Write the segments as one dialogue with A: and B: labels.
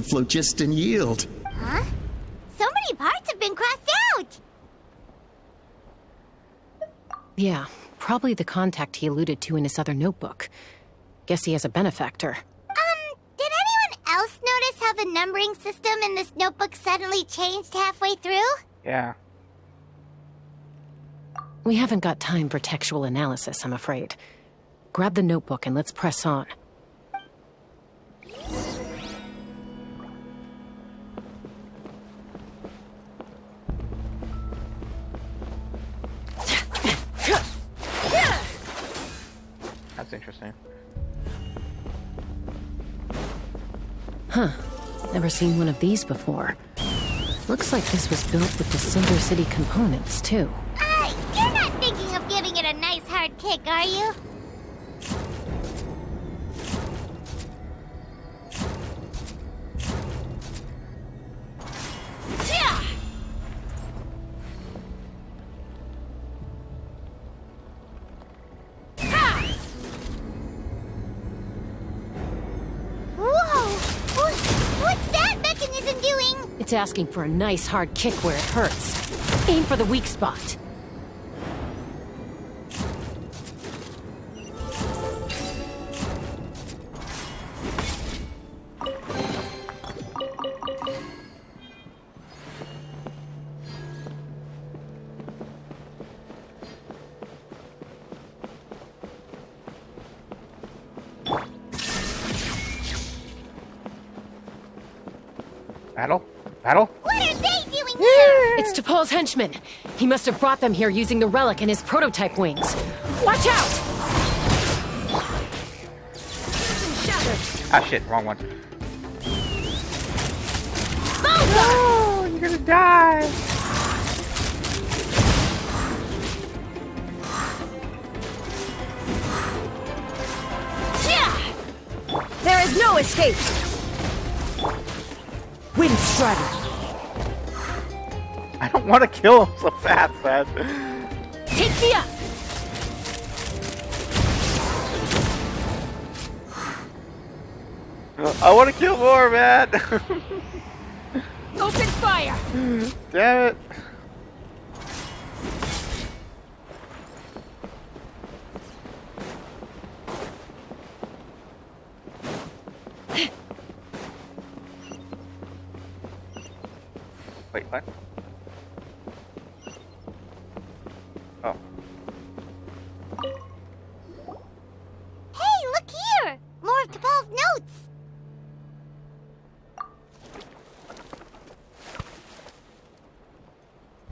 A: phlogiston yield.
B: Huh? So many parts have been crossed out!
C: Yeah, probably the contact he alluded to in his other notebook. Guess he has a benefactor.
B: Did anyone else notice how the numbering system in this notebook suddenly changed halfway through?
D: Yeah.
C: We haven't got time for textual analysis, I'm afraid. Grab the notebook and let's press on.
D: That's interesting.
C: Huh. Never seen one of these before. Looks like this was built with the Silver City components, too.
B: You're not thinking of giving it a nice hard kick, are you?
C: It's asking for a nice hard kick where it hurts. Aim for the weak spot.
D: Battle? Battle?
B: What are they doing here?
C: It's T'Pol's henchman. He must have brought them here using the relic in his prototype wings. Watch out!
D: Ah shit, wrong one. No, you're gonna die.
C: There is no escape! Wind Strider!
D: I don't want to kill him so fast, man.
C: Take me up!
D: I want to kill more, man.
C: Open fire!
D: Damn it. Wait, what? Oh.
B: Hey, look here! More of T'Pol's notes!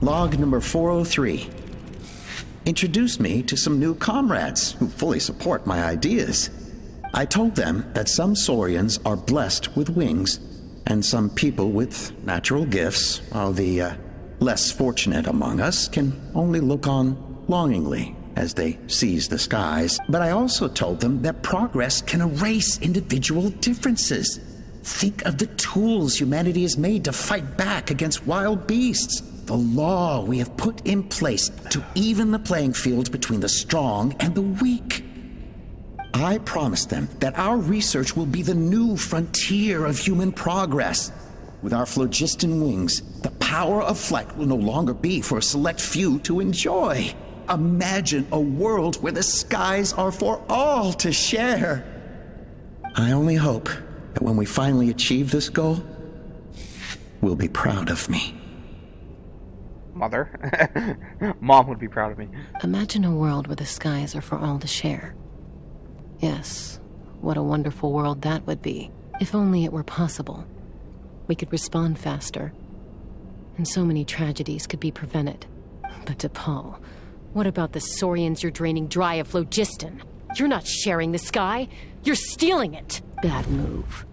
A: Log number 403. Introduced me to some new comrades who fully support my ideas. I told them that some Saurians are blessed with wings, and some people with natural gifts, while the less fortunate among us can only look on longingly as they seize the skies. But I also told them that progress can erase individual differences. Think of the tools humanity has made to fight back against wild beasts. The law we have put in place to even the playing field between the strong and the weak. I promised them that our research will be the new frontier of human progress. With our phlogiston wings, the power of flight will no longer be for a select few to enjoy. Imagine a world where the skies are for all to share. I only hope that when we finally achieve this goal, we'll be proud of me.
D: Mother. Mom would be proud of me.
C: Imagine a world where the skies are for all to share. Yes, what a wonderful world that would be. If only it were possible. We could respond faster. And so many tragedies could be prevented. But T'Pol, what about the Saurians you're draining dry of phlogiston? You're not sharing the sky. You're stealing it. Bad move.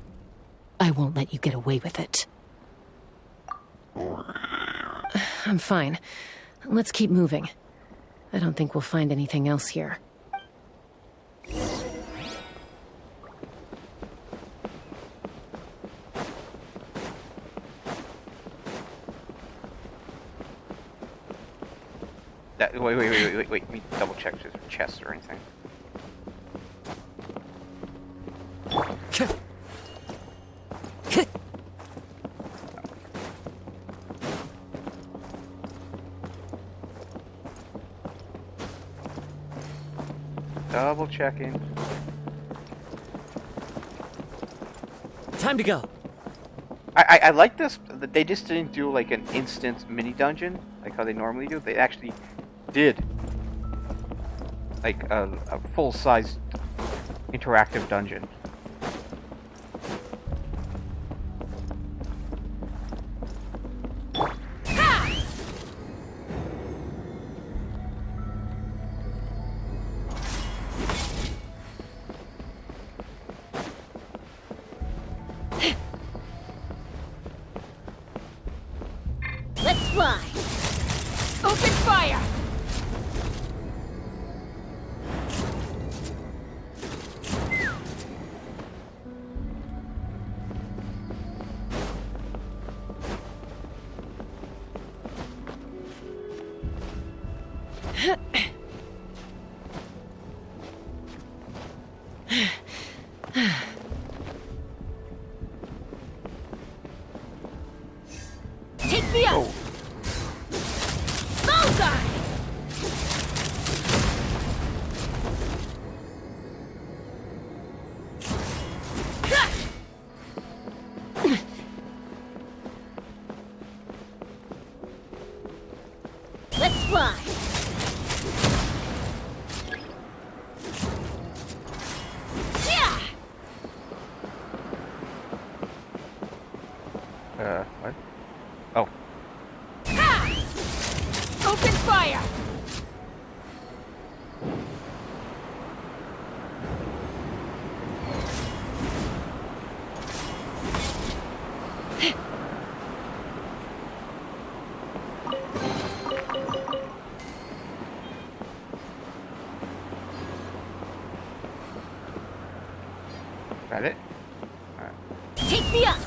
C: I won't let you get away with it. I'm fine. Let's keep moving. I don't think we'll find anything else here.
D: Wait. Let me double check his chest or anything. Double checking.
E: Time to go.
D: I like this. That they just didn't do like an instant mini dungeon like how they normally do. They actually did like a full-size interactive dungeon.
F: Let's fly! Open fire! Take me up! Bullseye! Let's fly! Yeah!
D: What? Oh.
F: Ha! Open fire!
D: Got it?
F: Take me up!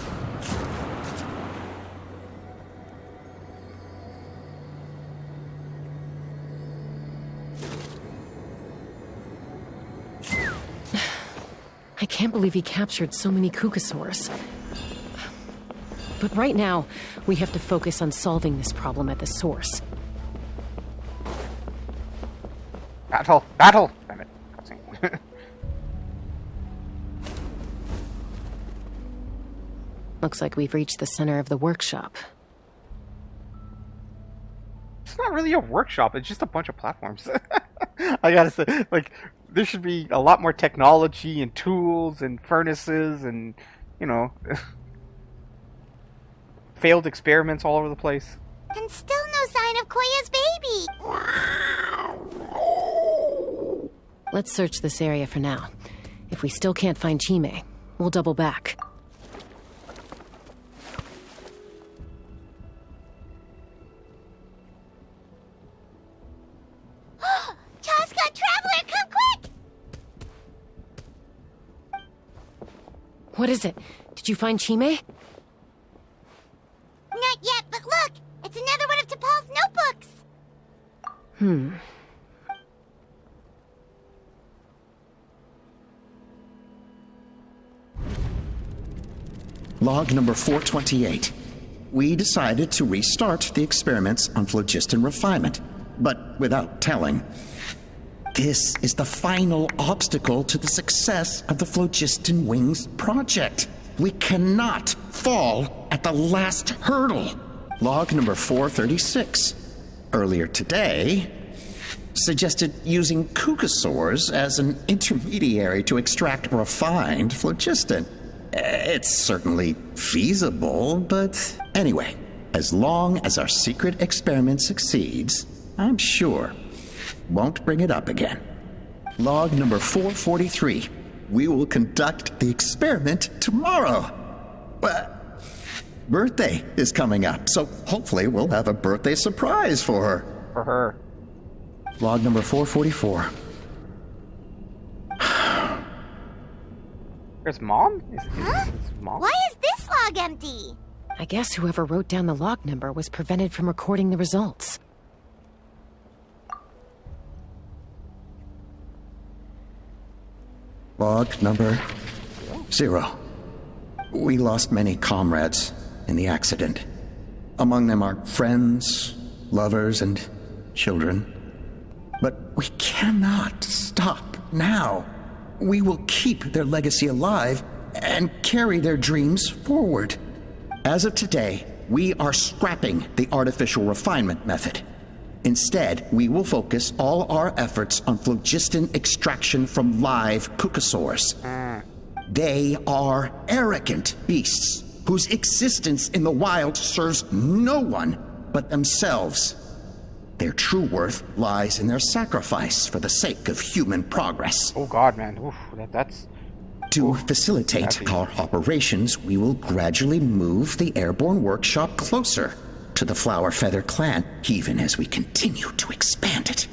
C: I can't believe he captured so many Kukasaurs. But right now, we have to focus on solving this problem at the source.
D: Battle! Battle! Damn it. Cutscene.
C: Looks like we've reached the center of the workshop.
D: It's not really a workshop, it's just a bunch of platforms. I gotta say, like, there should be a lot more technology and tools and furnaces and, you know, failed experiments all over the place.
B: And still no sign of Koya's baby.
C: Let's search this area for now. If we still can't find Chime, we'll double back.
B: Tosca, Traveler, come quick!
C: What is it? Did you find Chime?
B: Not yet, but look! It's another one of T'Pol's notebooks!
A: Log number 428. We decided to restart the experiments on phlogiston refinement, but without telling. This is the final obstacle to the success of the Phlogiston Wings project. We cannot fall at the last hurdle. Log number 436. Earlier today, suggested using Kukasaurs as an intermediary to extract refined phlogiston. It's certainly feasible, but anyway, as long as our secret experiment succeeds, I'm sure won't bring it up again. Log number 443. We will conduct the experiment tomorrow. But birthday is coming up, so hopefully we'll have a birthday surprise for her.
D: For her.
A: Log number 444.
D: Where's Mom? Is Mom?
B: Why is this log empty?
C: I guess whoever wrote down the log number was prevented from recording the results.
A: Log number 0. We lost many comrades in the accident. Among them are friends, lovers, and children. But we cannot stop now. We will keep their legacy alive and carry their dreams forward. As of today, we are scrapping the artificial refinement method. Instead, we will focus all our efforts on phlogiston extraction from live kukasaurs. They are arrogant beasts whose existence in the wild serves no one but themselves. Their true worth lies in their sacrifice for the sake of human progress.
D: Oh god, man. Oof, that's...
A: To facilitate our operations, we will gradually move the airborne workshop closer to the Flower Feather clan, even as we continue to expand it.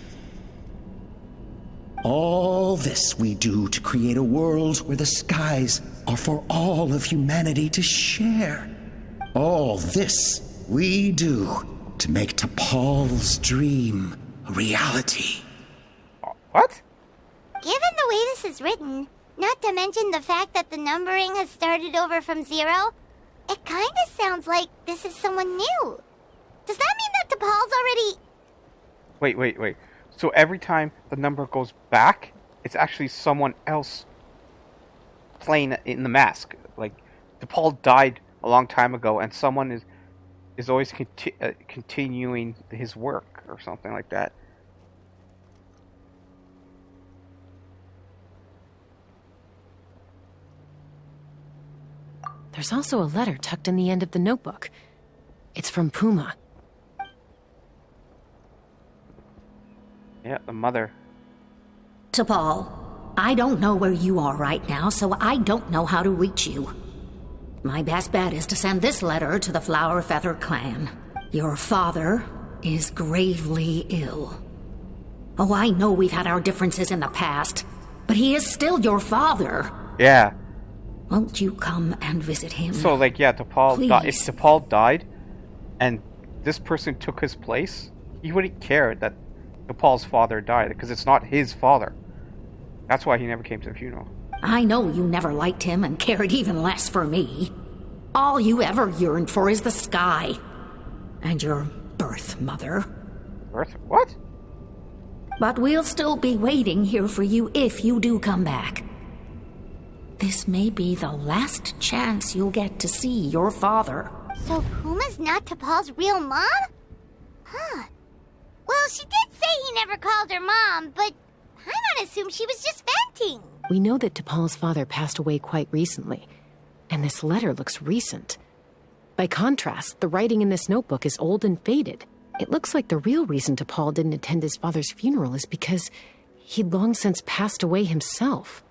A: All this we do to create a world where the skies are for all of humanity to share. All this we do to make T'Pol's dream a reality.
D: What?
B: Given the way this is written, not to mention the fact that the numbering has started over from 0, it kind of sounds like this is someone new. Does that mean that T'Pol's already...
D: Wait. So every time the number goes back, it's actually someone else playing in the mask. Like, T'Pol died a long time ago, and someone is always continuing his work or something like that.
C: There's also a letter tucked in the end of the notebook. It's from Puma.
D: Yeah, the mother.
G: T'Pol, I don't know where you are right now, so I don't know how to reach you. My best bet is to send this letter to the Flower Feather clan. Your father is gravely ill. Oh, I know we've had our differences in the past, but he is still your father.
D: Yeah.
G: Won't you come and visit him?
D: So, like, yeah, T'Pol if T'Pol died and this person took his place, he wouldn't care that T'Pol's father died, because it's not his father. That's why he never came to the funeral.
G: I know you never liked him and cared even less for me. All you ever yearned for is the sky. And your birth mother.
D: Birth? What?
G: But we'll still be waiting here for you if you do come back. This may be the last chance you'll get to see your father.
B: So Puma's not T'Pol's real mom? Huh. Well, she did say he never called her mom, but I'm gonna assume she was just venting.
C: We know that T'Pol's father passed away quite recently, and this letter looks recent. By contrast, the writing in this notebook is old and faded. It looks like the real reason T'Pol didn't attend his father's funeral is because he'd long since passed away himself.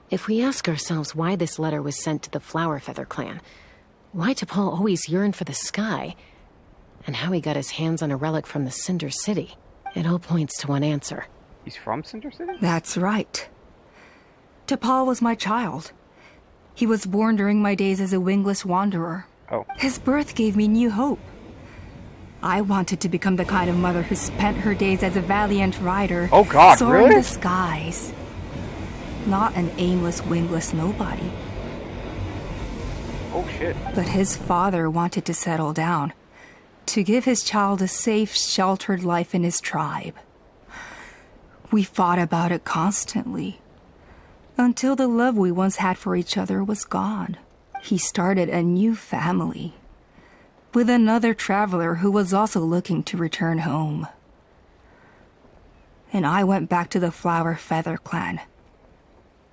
C: If we ask ourselves why this letter was sent to the Flower Feather clan, why T'Pol always yearned for the sky, and how he got his hands on a relic from the Cinder City, it all points to one answer.
D: He's from Cinder City?
H: That's right. T'Pol was my child. He was born during my days as a wingless wanderer.
D: Oh.
H: His birth gave me new hope. I wanted to become the kind of mother who spent her days as a valiant rider.
D: Oh god,
H: soaring
D: really?
H: the skies. Not an aimless, wingless nobody.
D: Oh shit.
H: But his father wanted to settle down, to give his child a safe, sheltered life in his tribe. We fought about it constantly, until the love we once had for each other was gone. He started a new family, with another traveler who was also looking to return home. And I went back to the Flower Feather clan,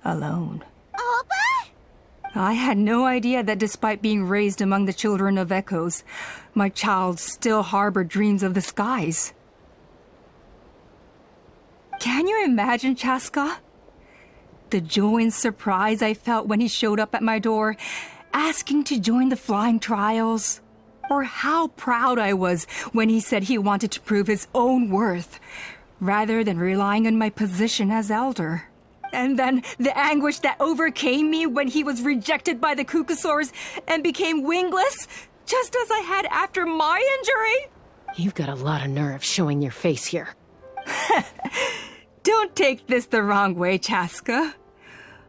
H: alone.
B: Opa?
H: I had no idea that despite being raised among the children of echoes, my child still harbored dreams of the skies. Can you imagine, Chaska? The joy and surprise I felt when he showed up at my door, asking to join the flying trials. Or how proud I was when he said he wanted to prove his own worth, rather than relying on my position as elder. And then the anguish that overcame me when he was rejected by the Kukasaurs and became wingless, just as I had after my injury.
C: You've got a lot of nerve showing your face here.
H: Don't take this the wrong way, Chaska.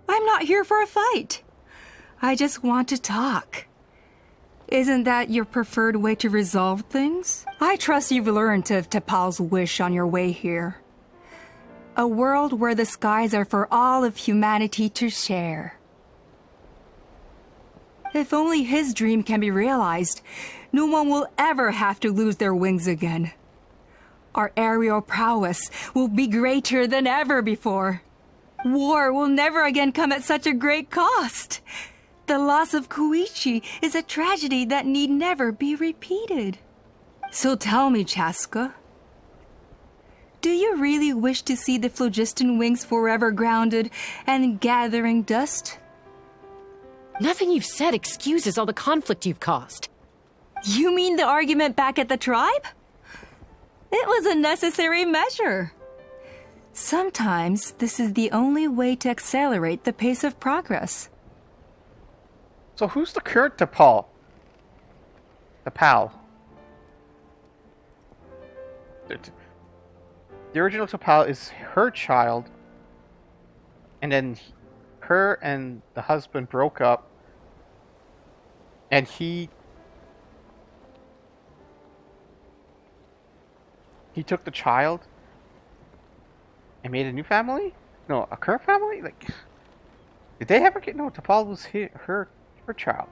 H: I'm not here for a fight. I just want to talk. Isn't that your preferred way to resolve things? I trust you've learned of T'Pol's wish on your way here. A world where the skies are for all of humanity to share. If only his dream can be realized, no one will ever have to lose their wings again. Our aerial prowess will be greater than ever before. War will never again come at such a great cost. The loss of Koichi is a tragedy that need never be repeated. So tell me, Chaska, do you really wish to see the phlogiston wings forever grounded and gathering dust?
C: Nothing you've said excuses all the conflict you've caused.
H: You mean the argument back at the tribe? It was a necessary measure. Sometimes this is the only way to accelerate the pace of progress.
D: So who's the current T'Pol? The pal. The original T'Pol is her child, and then her and the husband broke up, and he took the child and made a new family? No, a current family? Like, did they ever get... No, T'Pol was her child.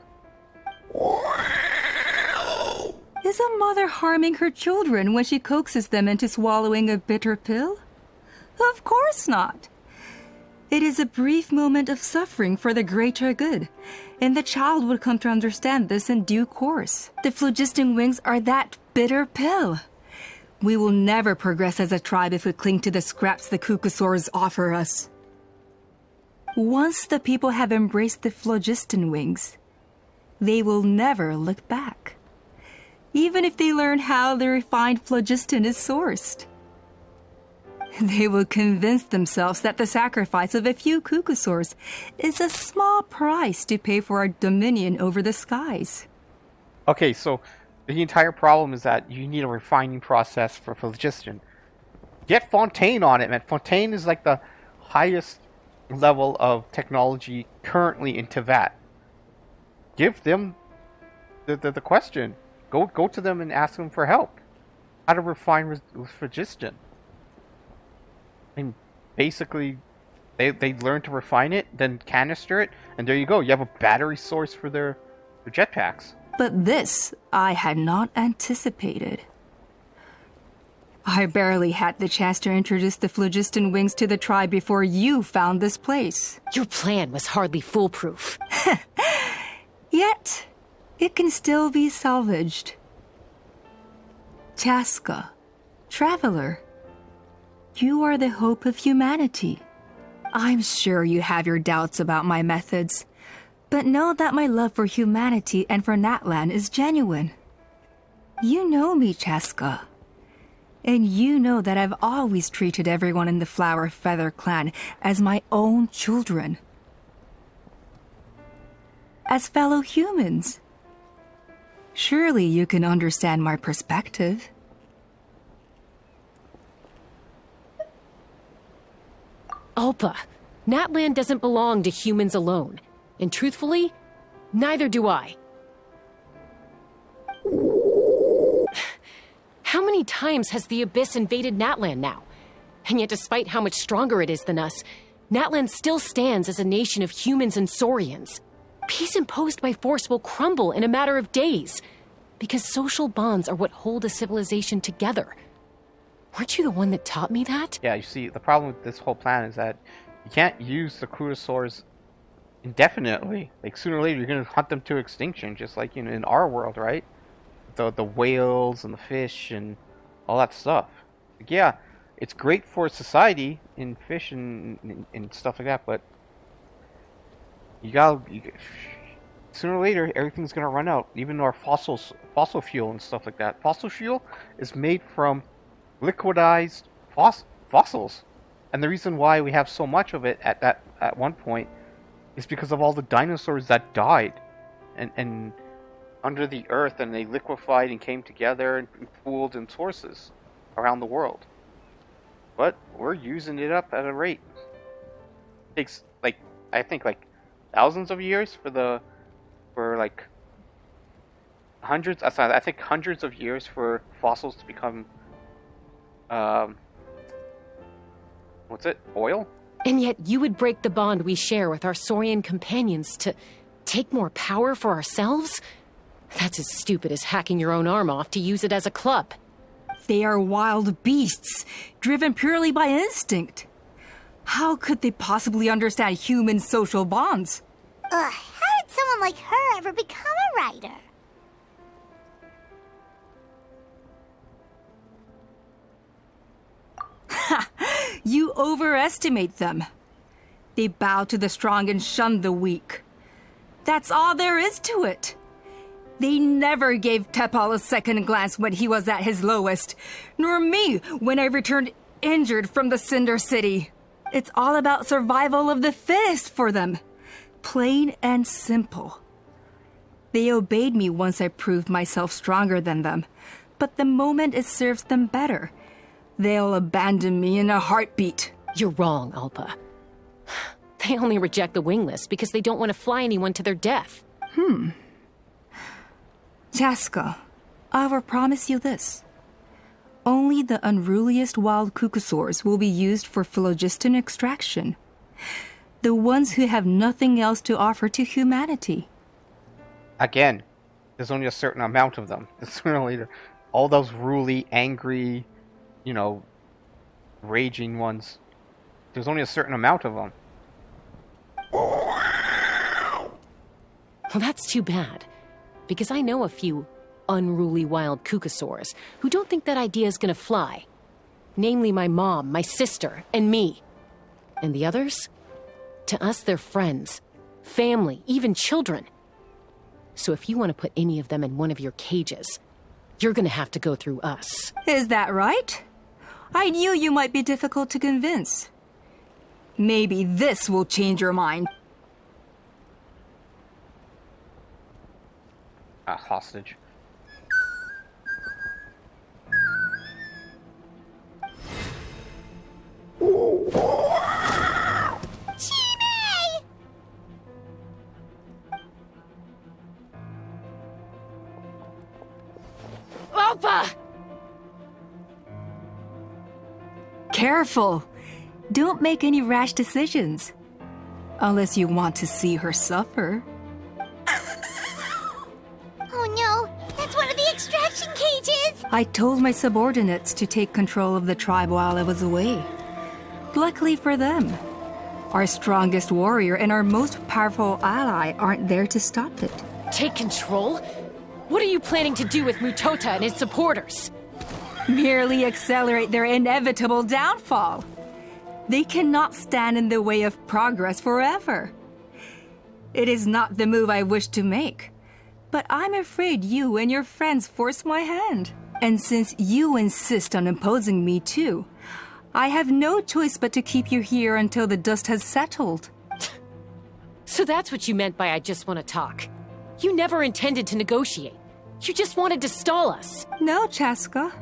H: Is a mother harming her children when she coaxes them into swallowing a bitter pill? Of course not. It is a brief moment of suffering for the greater good, and the child would come to understand this in due course. The phlogiston wings are that bitter pill. We will never progress as a tribe if we cling to the scraps the Kukusaurs offer us. Once the people have embraced the phlogiston wings, they will never look back. Even if they learn how the refined phlogiston is sourced. They will convince themselves that the sacrifice of a few Kukusaurs is a small price to pay for our dominion over the skies.
D: Okay, so the entire problem is that you need a refining process for phlogiston. Get Fontaine on it, man. Fontaine is like the highest level of technology currently in Teyvat. Give them the question. Go to them and ask them for help. How to refine phlogiston. And basically, they learn to refine it, then canister it, and there you go. You have a battery source for their jetpacks.
H: But this I had not anticipated. I barely had the chance to introduce the phlogiston wings to the tribe before you found this place.
C: Your plan was hardly foolproof.
H: Yet, it can still be salvaged. Chaska, traveler, you are the hope of humanity. I'm sure you have your doubts about my methods, but know that my love for humanity and for Natlan is genuine. You know me, Chaska. And you know that I've always treated everyone in the Flower Feather clan as my own children. As fellow humans. Surely you can understand my perspective.
C: Alpa, Natlan doesn't belong to humans alone. And truthfully, neither do I. How many times has the Abyss invaded Natlan now? And yet despite how much stronger it is than us, Natlan still stands as a nation of humans and Saurians. Peace imposed by force will crumble in a matter of days, because social bonds are what hold a civilization together. Weren't you the one that taught me that?
D: Yeah, you see, the problem with this whole plan is that you can't use the Kurosaurs indefinitely. Like, sooner or later, you're going to hunt them to extinction, just like in our world, right? The whales and the fish and all that stuff. Like, yeah, it's great for society in fish and stuff like that, but sooner or later, everything's going to run out. Even our fossil fuel and stuff like that. Fossil fuel is made from liquidized fossils. And the reason why we have so much of it at one point is because of all the dinosaurs that died and under the earth, and they liquefied and came together and pooled in sources around the world. But we're using it up at a rate. It takes I think thousands of years for I think hundreds of years for fossils to become, what's it? Oil?
C: And yet you would break the bond we share with our Saurian companions to take more power for ourselves? That's as stupid as hacking your own arm off to use it as a club.
H: They are wild beasts, driven purely by instinct. How could they possibly understand human social bonds?
B: Ugh, how did someone like her ever become a writer?
H: You overestimate them. They bow to the strong and shun the weak. That's all there is to it. They never gave Tepal a second glance when he was at his lowest, nor me when I returned injured from the Cinder City. It's all about survival of the fittest for them. Plain and simple. They obeyed me once I proved myself stronger than them, but the moment it serves them better, they'll abandon me in a heartbeat.
C: You're wrong, Alpa. They only reject the wingless because they don't want to fly anyone to their death.
H: Chaska, I will promise you this. Only the unruliest wild cucosaurs will be used for phlogiston extraction. The ones who have nothing else to offer to humanity.
D: Again, there's only a certain amount of them. It's really all those ruly, angry, raging ones. There's only a certain amount of them.
C: Well, that's too bad. Because I know a few unruly wild cucosaurs who don't think that idea is gonna fly. Namely my mom, my sister, and me. And the others? To us, they're friends, family, even children. So if you want to put any of them in one of your cages, you're gonna have to go through us.
H: Is that right? I knew you might be difficult to convince. Maybe this will change your mind.
D: Hostage.
B: Chime!
F: Opa!
H: Careful. Don't make any rash decisions. Unless you want to see her suffer.
B: Oh no, that's one of the extraction cages!
H: I told my subordinates to take control of the tribe while I was away. Luckily for them, our strongest warrior and our most powerful ally aren't there to stop it.
C: Take control? What are you planning to do with Mutota and his supporters?
H: Merely accelerate their inevitable downfall. They cannot stand in the way of progress forever. It is not the move I wish to make, but I'm afraid you and your friends force my hand. And since you insist on imposing me too, I have no choice but to keep you here until the dust has settled.
C: So that's what you meant by I just want to talk. You never intended to negotiate. You just wanted to stall us.
H: No, Chaska.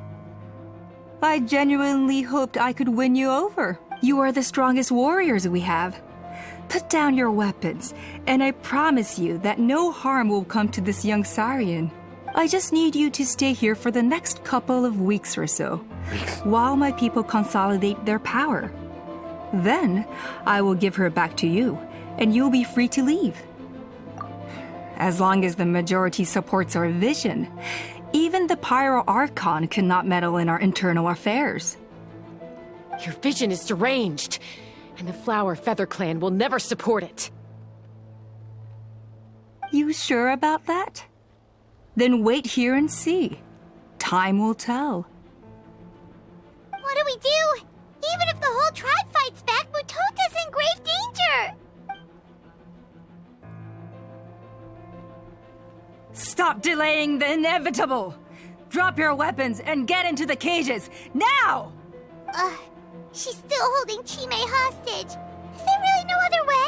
H: I genuinely hoped I could win you over. You are the strongest warriors we have. Put down your weapons, and I promise you that no harm will come to this young Saurian. I just need you to stay here for the next couple of weeks or so, while my people consolidate their power. Then, I will give her back to you, and you'll be free to leave. As long as the majority supports our vision, even the Pyro Archon cannot meddle in our internal affairs.
C: Your vision is deranged, and the Flower Feather Clan will never support it.
H: You sure about that? Then wait here and see. Time will tell.
B: What do we do? Even if the whole tribe fights back, Mutota's in grave danger!
H: Stop delaying the inevitable! Drop your weapons and get into the cages, now!
B: She's still holding Chime hostage. Is there really no other way?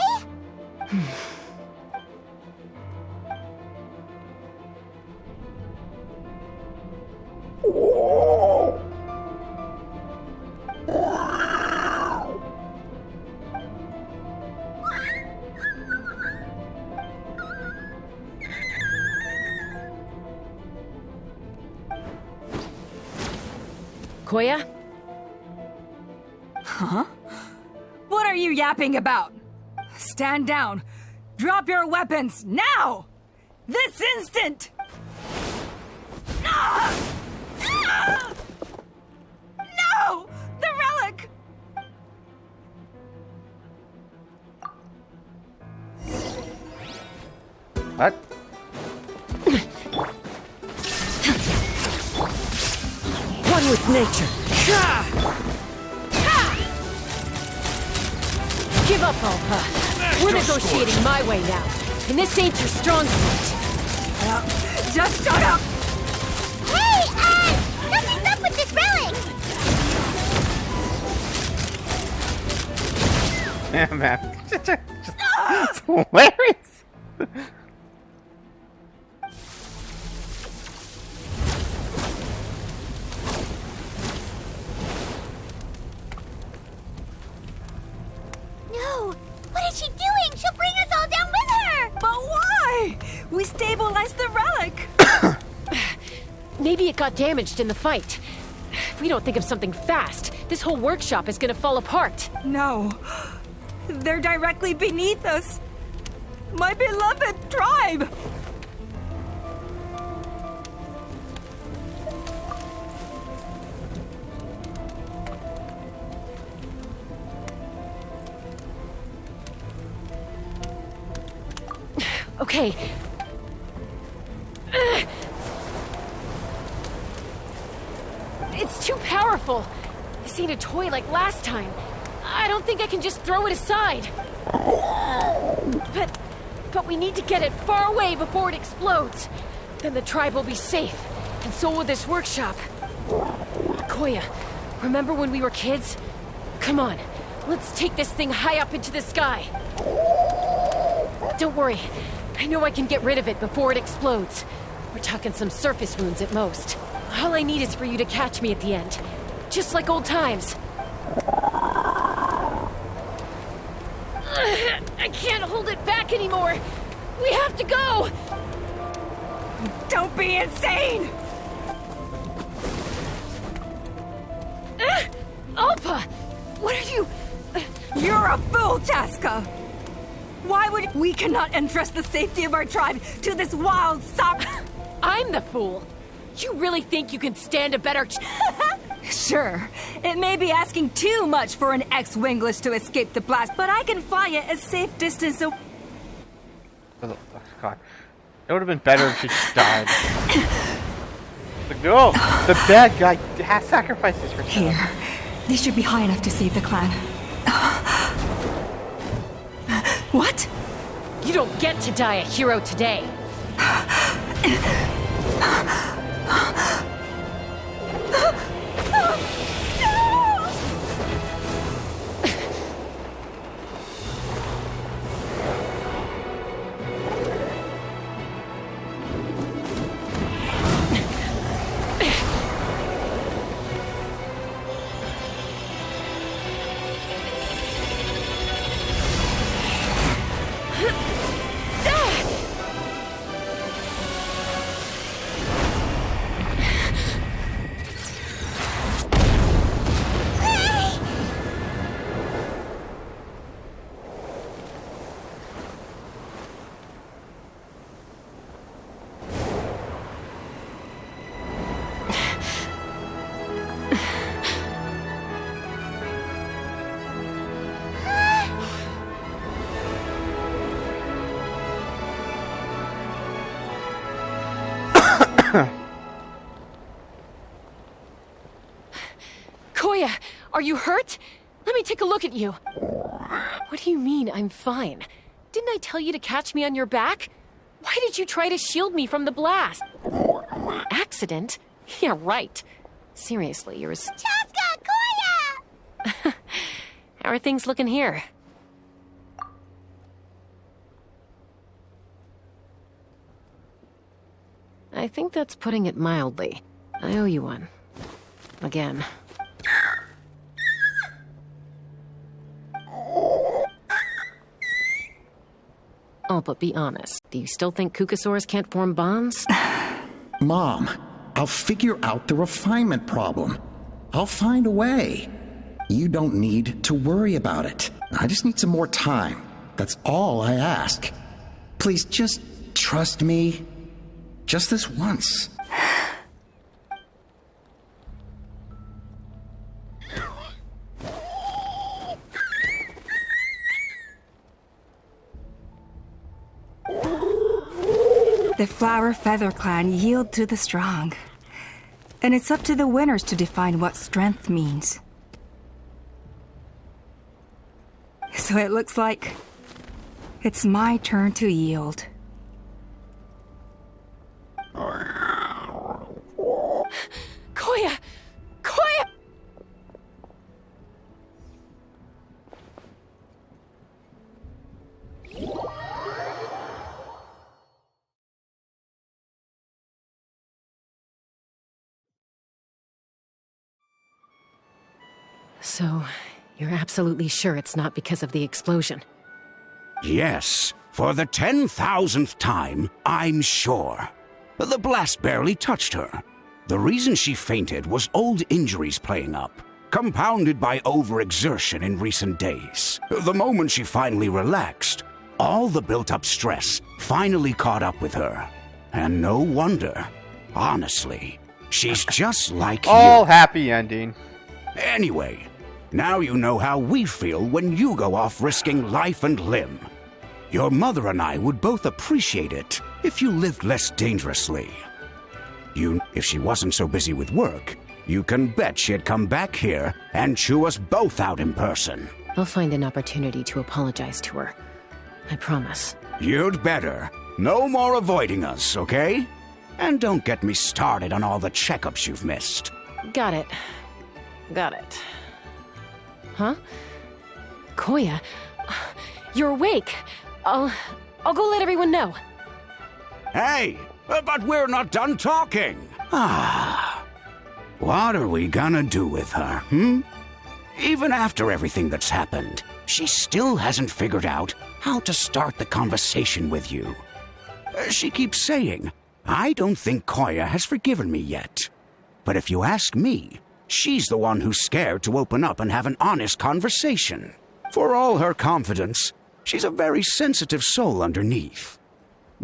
F: Koya?
H: Huh? What are you yapping about? Stand down. Drop your weapons, now! This instant! Ah! Ah! No! The relic!
D: What?
F: One with nature. Give up, Alpa. We're negotiating my way now, and this ain't your strong suit.
H: Just shut up!
B: Hey, something's up with this relic!
D: Yeah, man. Just hilarious.
B: No! What is she doing? She'll bring us all down with her!
H: But why? We stabilized the relic!
F: Maybe it got damaged in the fight. If we don't think of something fast, this whole workshop is gonna fall apart.
H: No. They're directly beneath us. My beloved tribe!
F: Okay. It's too powerful. This ain't a toy like last time. I don't think I can just throw it aside. But we need to get it far away before it explodes. Then the tribe will be safe, and so will this workshop. Koya, remember when we were kids? Come on, let's take this thing high up into the sky. Don't worry, I know I can get rid of it before it explodes. We're talking some surface wounds at most. All I need is for you to catch me at the end. Just like old times. I can't hold it back anymore. We have to go.
H: Don't be insane!
F: Alpa! What are you...
H: You're a fool, Chaska! Why would we cannot entrust the safety of our tribe to this wild sock?
F: I'm the fool. You really think you can stand a better
H: Sure, it may be asking too much for an ex-wingless to escape the blast, but I can fly it a safe distance away.
D: Oh, God. It would have been better if she just died. Like, no! The bad guy has sacrifices for stuff.
H: Here, they should be high enough to save the clan. What?
F: You don't get to die a hero today. Koya, are you hurt? Let me take a look at you. What do you mean, I'm fine? Didn't I tell you to catch me on your back? Why did you try to shield me from the blast? Accident? Yeah, right. Seriously, you're as...
B: Chaska, Koya!
F: How are things looking here? I think that's putting it mildly. I owe you one. Again. Oh, but be honest. Do you still think Kukasaurs can't form bonds?
A: Mom, I'll figure out the refinement problem. I'll find a way. You don't need to worry about it. I just need some more time. That's all I ask. Please just trust me. Just this once.
H: The Flower Feather Clan yield to the strong. And it's up to the winners to define what strength means. So it looks like it's my turn to yield.
F: Koya! Koya! So, you're absolutely sure it's not because of the explosion?
I: Yes, for the 10,000th time, I'm sure. The blast barely touched her. The reason she fainted was old injuries playing up, compounded by overexertion in recent days. The moment she finally relaxed, all the built-up stress finally caught up with her. And no wonder. Honestly, she's just like
D: All
I: you.
D: happy ending.
I: Anyway, now you know how we feel when you go off risking life and limb. Your mother and I would both appreciate it if you lived less dangerously. If she wasn't so busy with work, you can bet she'd come back here and chew us both out in person.
C: I'll find an opportunity to apologize to her. I promise.
I: You'd better. No more avoiding us, okay? And don't get me started on all the checkups you've missed.
C: Got it. Got it. Huh? Koya, you're awake. I'll go let everyone know.
I: Hey, but we're not done talking. What are we gonna do with her, Even after everything that's happened, she still hasn't figured out how to start the conversation with you. She keeps saying, I don't think Koya has forgiven me yet. But if you ask me, she's the one who's scared to open up and have an honest conversation. For all her confidence, she's a very sensitive soul underneath.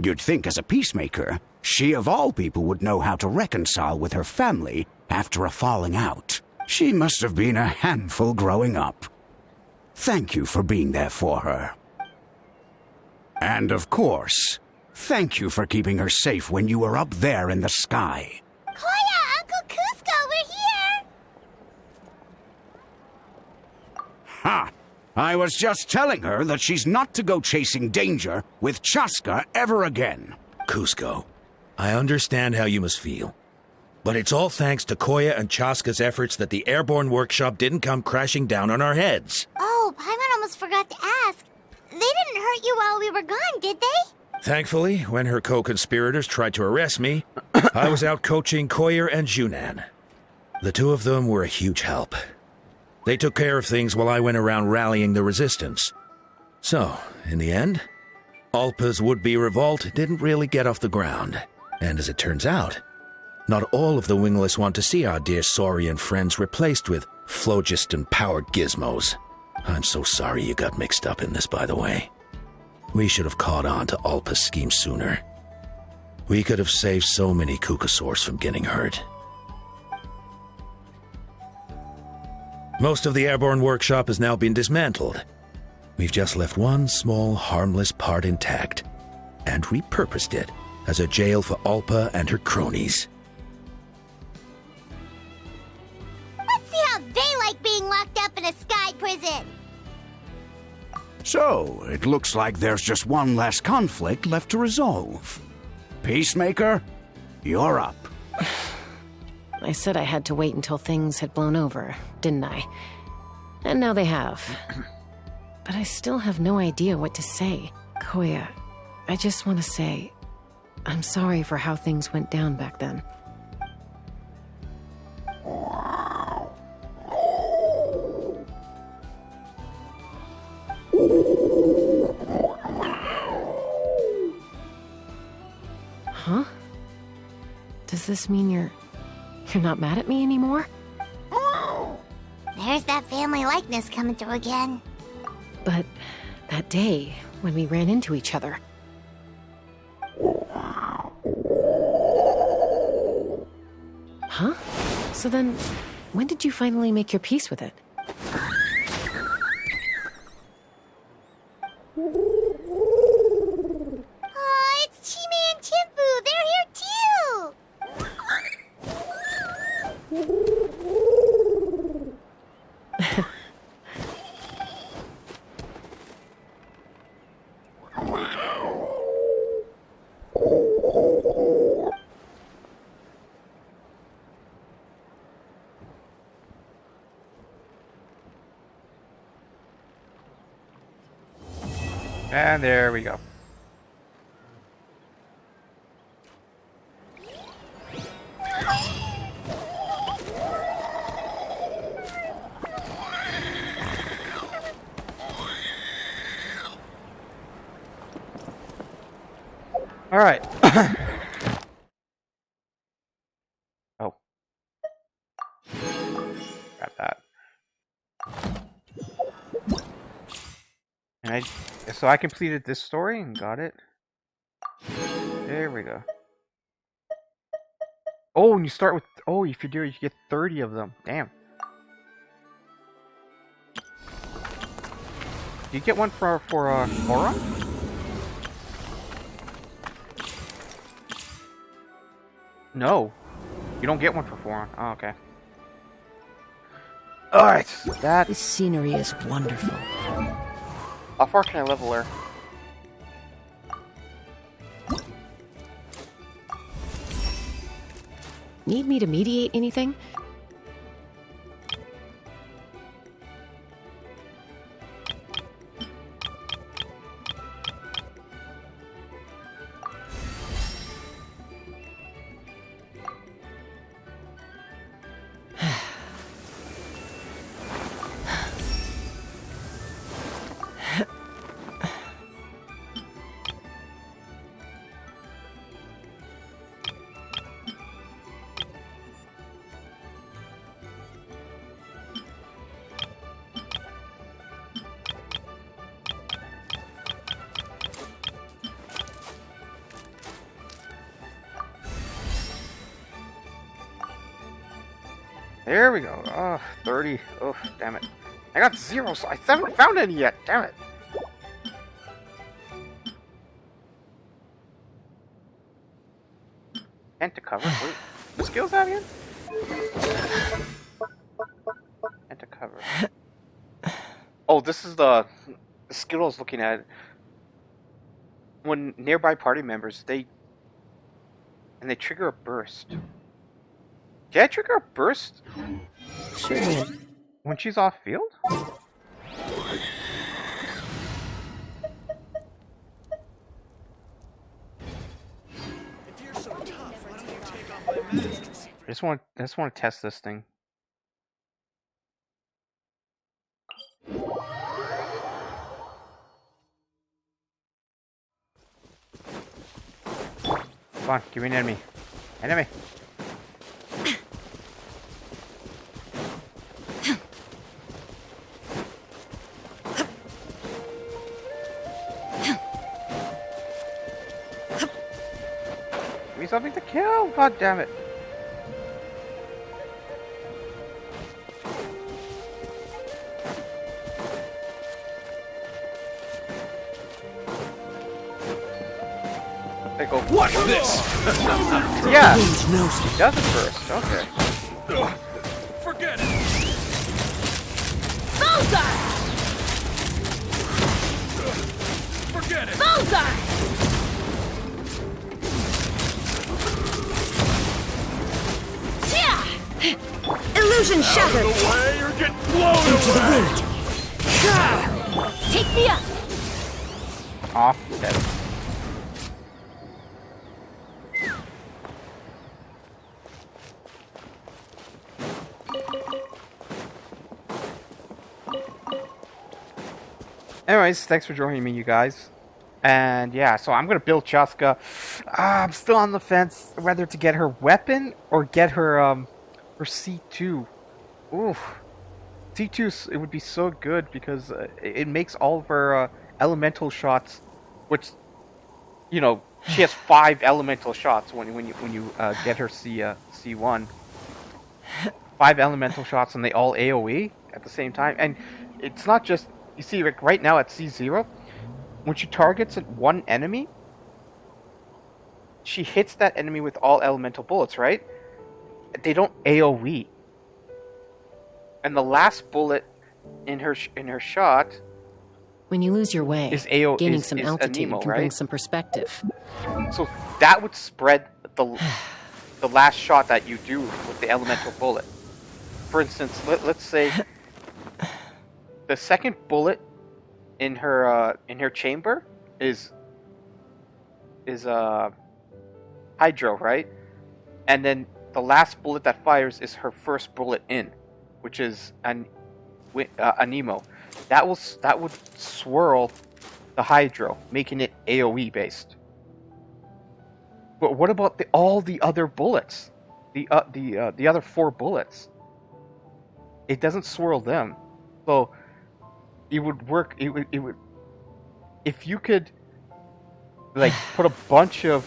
I: You'd think as a peacemaker, she of all people would know how to reconcile with her family after a falling out. She must have been a handful growing up. Thank you for being there for her. And of course, thank you for keeping her safe when you were up there in the sky.
B: Koya, Uncle Cusco, we're here!
I: Ha! I was just telling her that she's not to go chasing danger with Chaska ever again.
J: Cusco, I understand how you must feel. But it's all thanks to Koya and Chaska's efforts that the airborne workshop didn't come crashing down on our heads.
B: Oh, Paimon almost forgot to ask. They didn't hurt you while we were gone, did they?
J: Thankfully, when her co-conspirators tried to arrest me, I was out coaching Koya and Junan. The two of them were a huge help. They took care of things while I went around rallying the resistance. So, in the end, Alpa's would-be revolt didn't really get off the ground. And as it turns out, not all of the wingless want to see our dear Saurian friends replaced with phlogiston-powered gizmos. I'm so sorry you got mixed up in this, by the way. We should have caught on to Alpa's scheme sooner. We could have saved so many Kukasaurs from getting hurt. Most of the airborne workshop has now been dismantled. We've just left one small, harmless part intact, and repurposed it as a jail for Alpa and her cronies.
B: Let's see how they like being locked up in a sky prison.
I: So, it looks like there's just one last conflict left to resolve. Peacemaker, you're up.
C: I said I had to wait until things had blown over, didn't I? And now they have. But I still have no idea what to say. Koya, I just want to say, I'm sorry for how things went down back then. Huh? Does this mean you're not mad at me anymore?
B: There's that family likeness coming through again.
C: But that day, when we ran into each other. Huh? So then, when did you finally make your peace with it?
B: Oh, it's Chime and Chimpu! They're here too!
D: And there we go. All right. Oh. Got that. And so I completed this story and got it. There we go. Oh, and you start with, oh, if you do it, you get 30 of them. Damn. Do you get one for Laura? No. You don't get one for Foron. Oh, okay. Alright, that...
K: This scenery is wonderful.
D: How far can I level her?
C: Need me to mediate anything?
D: There we go. Oh, 30. Oh, damn it. I got 0, so I haven't found any yet. Damn it. And to cover. Wait, what skills have you? And to cover. Oh, this is the skill I was looking at. When nearby party members, they trigger a burst. Can I trigger a burst?
K: Sure.
D: When she's off field? I just want to test this thing. Come on, give me an enemy. Enemy. Give me something to kill. God damn it. They go, what's this? Yeah, he does it first. Okay.
J: Forget it.
F: Bullseye!
J: Forget it.
F: Bullseye!
K: Illusion shattered!
J: Out of the way or get blown
K: Into the
J: away.
K: wind!
F: Take me up!
D: Off dead. Anyways, thanks for joining me, you guys. And yeah, so I'm gonna build Chaska. I'm still on the fence whether to get her weapon or get her her C2. Oof. C2, it would be so good because it makes all of her elemental shots, which, you know, she has 5 elemental shots when you get her C1. 5 elemental shots and they all AoE at the same time. And it's not just, you see, like right now at C0, when she targets one enemy, she hits that enemy with all elemental bullets, right? They don't AoE. And the last bullet in her shot,
C: When you lose your way,
D: is
C: gaining some altitude
D: Anemo,
C: can bring
D: right?
C: some perspective.
D: So that would spread the last shot that you do with the elemental bullet. For instance, let's say the second bullet in her chamber is hydro, right? And then the last bullet that fires is her first bullet in, which is Anemo. That would swirl the hydro, making it AoE based. But what about all the other bullets? The other 4 bullets. It doesn't swirl them. So it would work. It would if you could like put a bunch of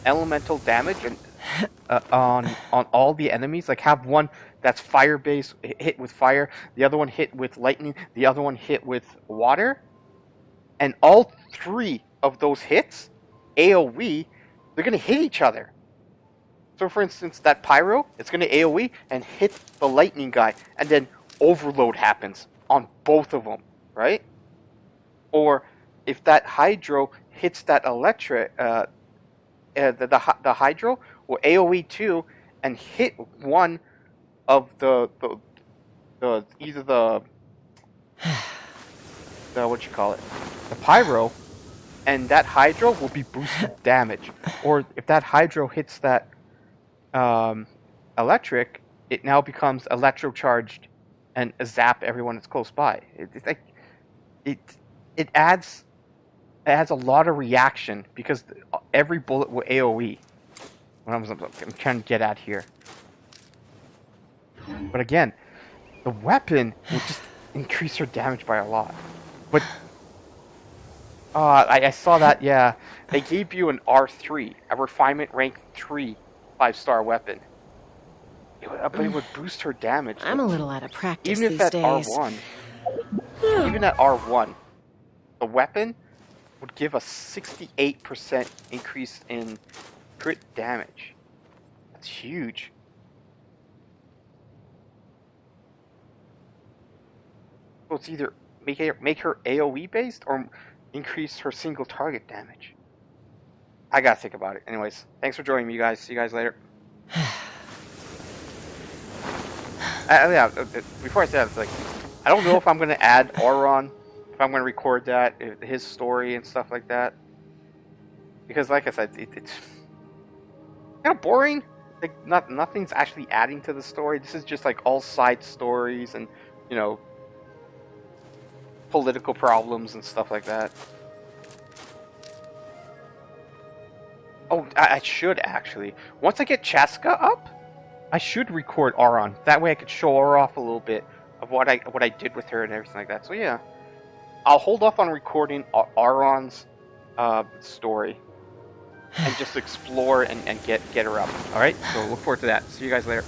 D: elemental damage and on all the enemies. Like have one that's fire based hit with fire, the other one hit with lightning, the other one hit with water, and all 3 of those hits, AoE, they're gonna hit each other. So for instance, that pyro, it's gonna AoE and hit the lightning guy, and then overload happens on both of them, right? Or if that hydro hits that electric, the hydro will AoE too and hit one of the either the what you call it, the pyro, and that hydro will be boosted damage. Or if that hydro hits that electric, it now becomes electrocharged and zap everyone that's close by. It's like it adds a lot of reaction because every bullet will AoE. What I'm trying to get at here. But again, the weapon will just increase her damage by a lot. But I saw that, yeah. They gave you an R3, a refinement rank 3 5-star weapon. But it would boost her damage.
C: I'm a little out of practice
D: even if
C: these
D: at
C: days.
D: R1, even at R1, the weapon would give a 68% increase in crit damage. That's huge. So it's either make her AoE based or increase her single target damage. I gotta think about it. Anyways, thanks for joining me, guys. See you guys later. Yeah, before I say that, it's like, I don't know if I'm gonna add Auron, if I'm gonna record that, his story and stuff like that. Because, like I said, it's kind of boring. Like, nothing's actually adding to the story. This is just like all side stories and, you know, political problems and stuff like that. Oh, I should actually. Once I get Chaska up, I should record Auron. That way I could show her off a little bit of what I did with her and everything like that. So yeah, I'll hold off on recording Auron's story and just explore and get her up. All right. So look forward to that. See you guys later.